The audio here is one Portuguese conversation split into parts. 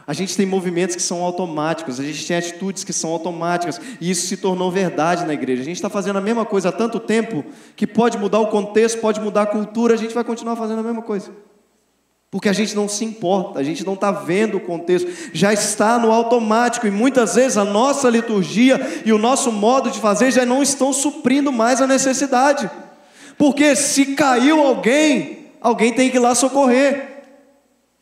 A gente tem movimentos que são automáticos, a gente tem atitudes que são automáticas, e isso se tornou verdade na igreja. A gente está fazendo a mesma coisa há tanto tempo, que pode mudar o contexto, pode mudar a cultura, a gente vai continuar fazendo a mesma coisa. Porque a gente não se importa, a gente não está vendo o contexto, já está no automático, e muitas vezes a nossa liturgia e o nosso modo de fazer já não estão suprindo mais a necessidade. Porque se caiu alguém, alguém tem que ir lá socorrer.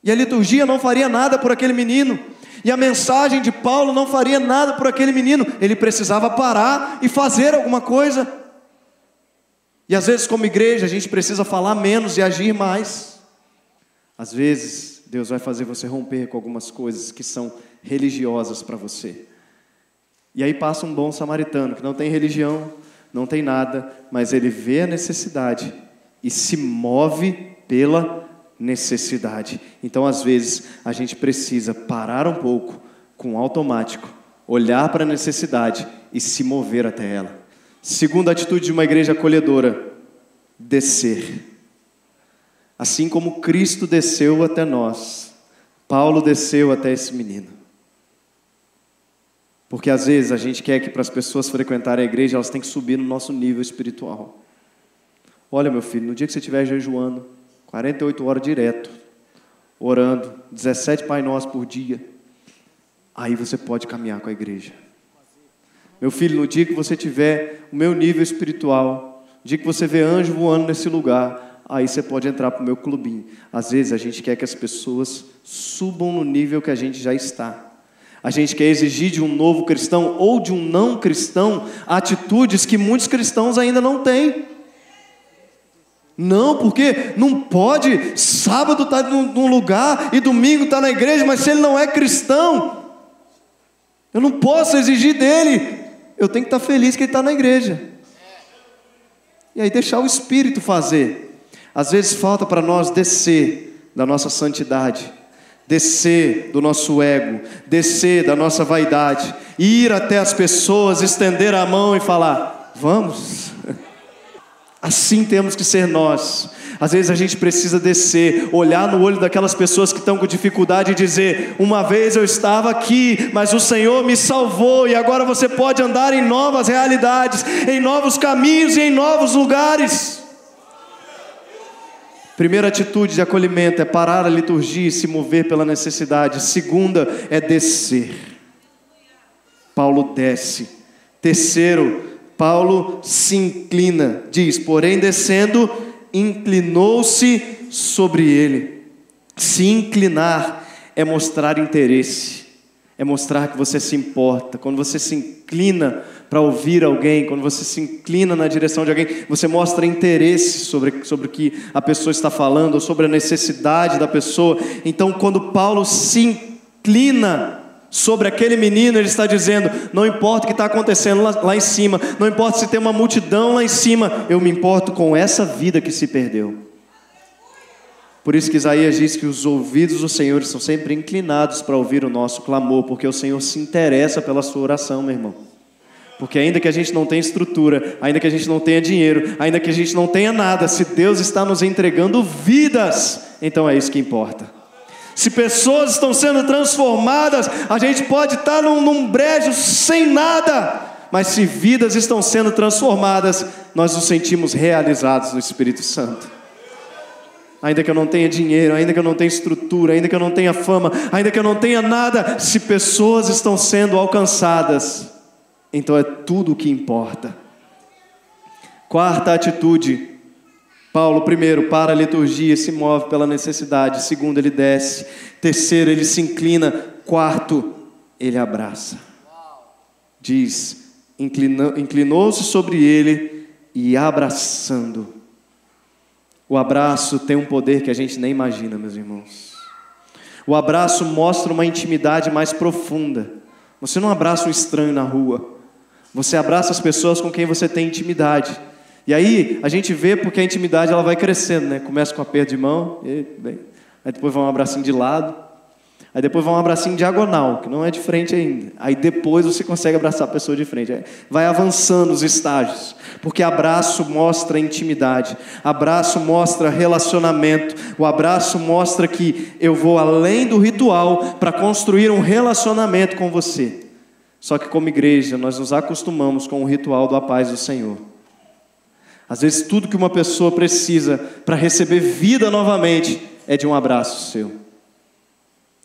E a liturgia não faria nada por aquele menino, e a mensagem de Paulo não faria nada por aquele menino. Ele precisava parar e fazer alguma coisa. E às vezes, como igreja, a gente precisa falar menos e agir mais. Às vezes Deus vai fazer você romper com algumas coisas que são religiosas para você. E aí passa um bom samaritano, que não tem religião, não tem nada, mas ele vê a necessidade e se move pela necessidade. Então, às vezes, a gente precisa parar um pouco com o automático, olhar para a necessidade e se mover até ela. Segunda atitude de uma igreja acolhedora: descer. Assim como Cristo desceu até nós, Paulo desceu até esse menino. Porque às vezes a gente quer que para as pessoas frequentarem a igreja, elas têm que subir no nosso nível espiritual. Olha, meu filho, no dia que você estiver jejuando 48 horas direto, orando, 17 Pai Nosso por dia, aí você pode caminhar com a igreja. Meu filho, no dia que você tiver o meu nível espiritual, no dia que você vê anjo voando nesse lugar, aí você pode entrar para o meu clubinho. Às vezes a gente quer que as pessoas subam no nível que a gente já está. A gente quer exigir de um novo cristão ou de um não cristão atitudes que muitos cristãos ainda não têm. Não, porque não pode sábado estar num lugar e domingo estar na igreja, mas se ele não é cristão, eu não posso exigir dele. Eu tenho que estar feliz que ele está na igreja. E aí deixar o Espírito fazer. Às vezes falta para nós descer da nossa santidade, descer do nosso ego, descer da nossa vaidade, ir até as pessoas, estender a mão e falar: vamos. Assim temos que ser nós. Às vezes a gente precisa descer, olhar no olho daquelas pessoas que estão com dificuldade e dizer: uma vez eu estava aqui, mas o Senhor me salvou, e agora você pode andar em novas realidades, em novos caminhos e em novos lugares. Primeira atitude de acolhimento é parar a liturgia e se mover pela necessidade. Segunda é descer. Paulo desce. Terceiro, Paulo se inclina, diz: porém descendo, inclinou-se sobre ele. Se inclinar é mostrar interesse, é mostrar que você se importa. Quando você se inclina para ouvir alguém, quando você se inclina na direção de alguém, você mostra interesse sobre o que a pessoa está falando, ou sobre a necessidade da pessoa. Então, quando Paulo se inclina sobre aquele menino, ele está dizendo: não importa o que está acontecendo lá em cima, não importa se tem uma multidão lá em cima, eu me importo com essa vida que se perdeu. Por isso que Isaías diz que os ouvidos do Senhor estão sempre inclinados para ouvir o nosso clamor, porque o Senhor se interessa pela sua oração, meu irmão. Porque ainda que a gente não tenha estrutura, ainda que a gente não tenha dinheiro, ainda que a gente não tenha nada, se Deus está nos entregando vidas, então é isso que importa. Se pessoas estão sendo transformadas, a gente pode estar num brejo sem nada, mas se vidas estão sendo transformadas, nós nos sentimos realizados no Espírito Santo. Ainda que eu não tenha dinheiro, ainda que eu não tenha estrutura, ainda que eu não tenha fama, ainda que eu não tenha nada, se pessoas estão sendo alcançadas, então é tudo o que importa. Quarta atitude: Paulo, primeiro, para a liturgia, se move pela necessidade. Segundo, ele desce. Terceiro, ele se inclina. Quarto, ele abraça. Diz: inclinou-se sobre ele e abraçando. O abraço tem um poder que a gente nem imagina, meus irmãos. O abraço mostra uma intimidade mais profunda. Você não abraça um estranho na rua, você abraça as pessoas com quem você tem intimidade. E aí a gente vê porque a intimidade ela vai crescendo, né? Começa com um aperto de mão, aí depois vai um abracinho de lado, Aí depois vai um abracinho diagonal, que não é de frente ainda. Aí depois você consegue abraçar a pessoa de frente. Aí vai avançando os estágios. Porque abraço mostra intimidade. Abraço mostra relacionamento. O abraço mostra que eu vou além do ritual para construir um relacionamento com você. Só que como igreja, nós nos acostumamos com o ritual da paz do Senhor. Às vezes tudo que uma pessoa precisa para receber vida novamente é de um abraço seu.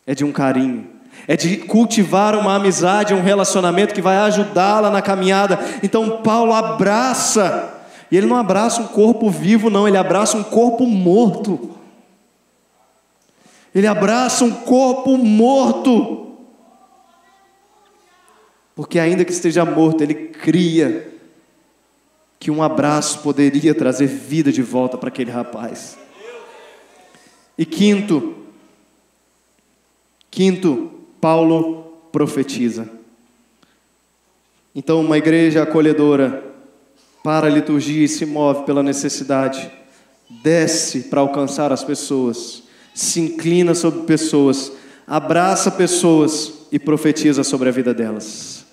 É de um carinho, é de cultivar uma amizade, um relacionamento que vai ajudá-la na caminhada. Então Paulo abraça, e ele não abraça um corpo vivo não, ele abraça um corpo morto. Ele abraça um corpo morto, porque ainda que esteja morto, ele cria que um abraço poderia trazer vida de volta para aquele rapaz. E quinto, Paulo profetiza. Então, uma igreja acolhedora para a liturgia e se move pela necessidade, desce para alcançar as pessoas, se inclina sobre pessoas, abraça pessoas e profetiza sobre a vida delas.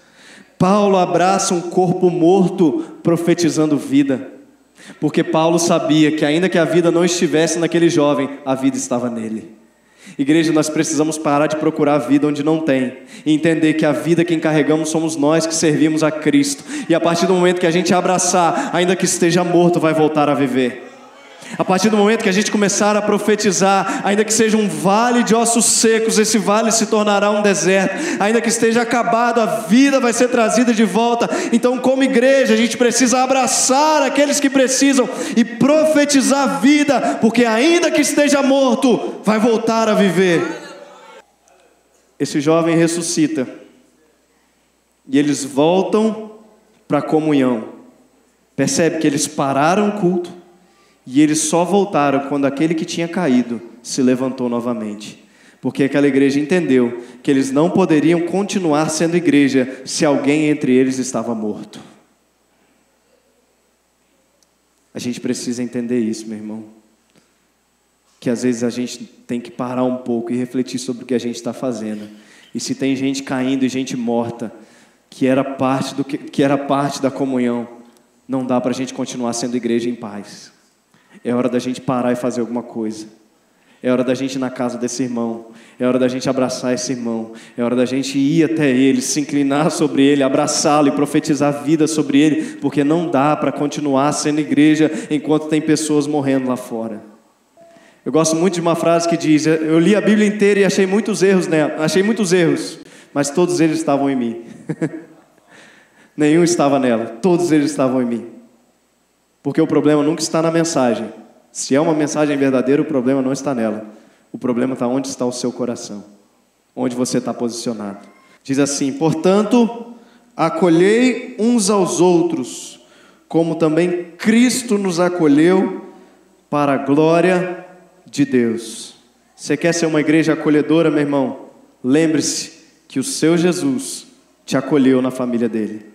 Paulo abraça um corpo morto, profetizando vida, porque Paulo sabia que ainda que a vida não estivesse naquele jovem, a vida estava nele. Igreja, nós precisamos parar de procurar a vida onde não tem e entender que a vida quem carregamos somos nós que servimos a Cristo. E a partir do momento que a gente abraçar, ainda que esteja morto, vai voltar a viver. A partir do momento que a gente começar a profetizar, ainda que seja um vale de ossos secos, esse vale se tornará um deserto. Ainda que esteja acabado, a vida vai ser trazida de volta. Então, como igreja, a gente precisa abraçar aqueles que precisam e profetizar vida, porque ainda que esteja morto, vai voltar a viver. Esse jovem ressuscita e eles voltam para a comunhão. Percebe que eles pararam o culto e eles só voltaram quando aquele que tinha caído se levantou novamente. Porque aquela igreja entendeu que eles não poderiam continuar sendo igreja se alguém entre eles estava morto. A gente precisa entender isso, meu irmão. Que às vezes a gente tem que parar um pouco e refletir sobre o que a gente está fazendo. E se tem gente caindo e gente morta, que era parte da comunhão, não dá para a gente continuar sendo igreja em paz. É hora da gente parar e fazer alguma coisa. É hora da gente ir na casa desse irmão. É hora da gente abraçar esse irmão. É hora da gente ir até ele, se inclinar sobre ele, abraçá-lo e profetizar vida sobre ele, porque não dá para continuar sendo igreja enquanto tem pessoas morrendo lá fora. Eu gosto muito de uma frase que diz: eu li a Bíblia inteira e achei muitos erros nela. Achei muitos erros, mas todos eles estavam em mim. Nenhum estava nela, todos eles estavam em mim. Porque o problema nunca está na mensagem. Se é uma mensagem verdadeira, o problema não está nela. O problema está onde está o seu coração, onde você está posicionado. Diz assim: portanto, acolhei uns aos outros, como também Cristo nos acolheu para a glória de Deus. Você quer ser uma igreja acolhedora, meu irmão? Lembre-se que o seu Jesus te acolheu na família dele.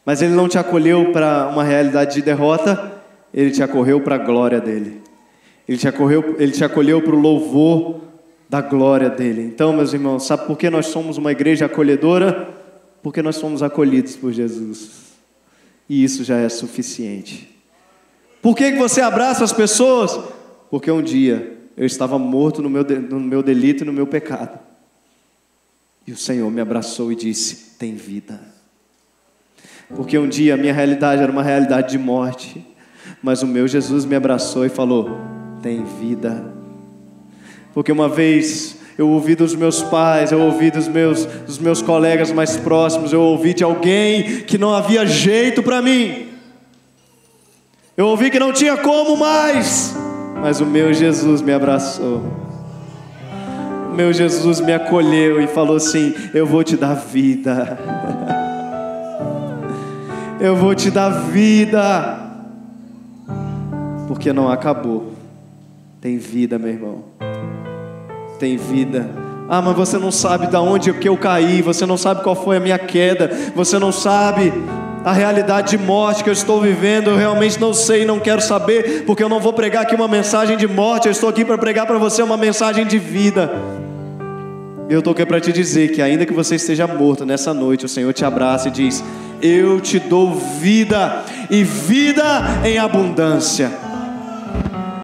Mas Ele não te acolheu para uma realidade de derrota, Ele te acolheu para a glória dEle. Ele te acolheu para o louvor da glória dEle. Então, meus irmãos, sabe por que nós somos uma igreja acolhedora? Porque nós somos acolhidos por Jesus. E isso já é suficiente. Por que você abraça as pessoas? Porque um dia eu estava morto no meu delito e no meu pecado. E o Senhor me abraçou e disse: tem vida. Porque um dia a minha realidade era uma realidade de morte, mas o meu Jesus me abraçou e falou: tem vida. Porque uma vez eu ouvi dos meus pais, eu ouvi dos meus colegas mais próximos, eu ouvi de alguém que não havia jeito para mim, eu ouvi que não tinha como mais, mas o meu Jesus me abraçou. O meu Jesus me acolheu e falou assim: eu vou te dar vida. Eu vou te dar vida, porque não acabou. Tem vida, meu irmão. Tem vida. Ah, mas você não sabe de onde que eu caí. Você não sabe qual foi a minha queda. Você não sabe a realidade de morte que eu estou vivendo. Eu realmente não sei, não quero saber, porque eu não vou pregar aqui uma mensagem de morte. Eu estou aqui para pregar para você uma mensagem de vida. Eu estou aqui para te dizer que ainda que você esteja morto nessa noite, o Senhor te abraça e diz: eu te dou vida, e vida em abundância.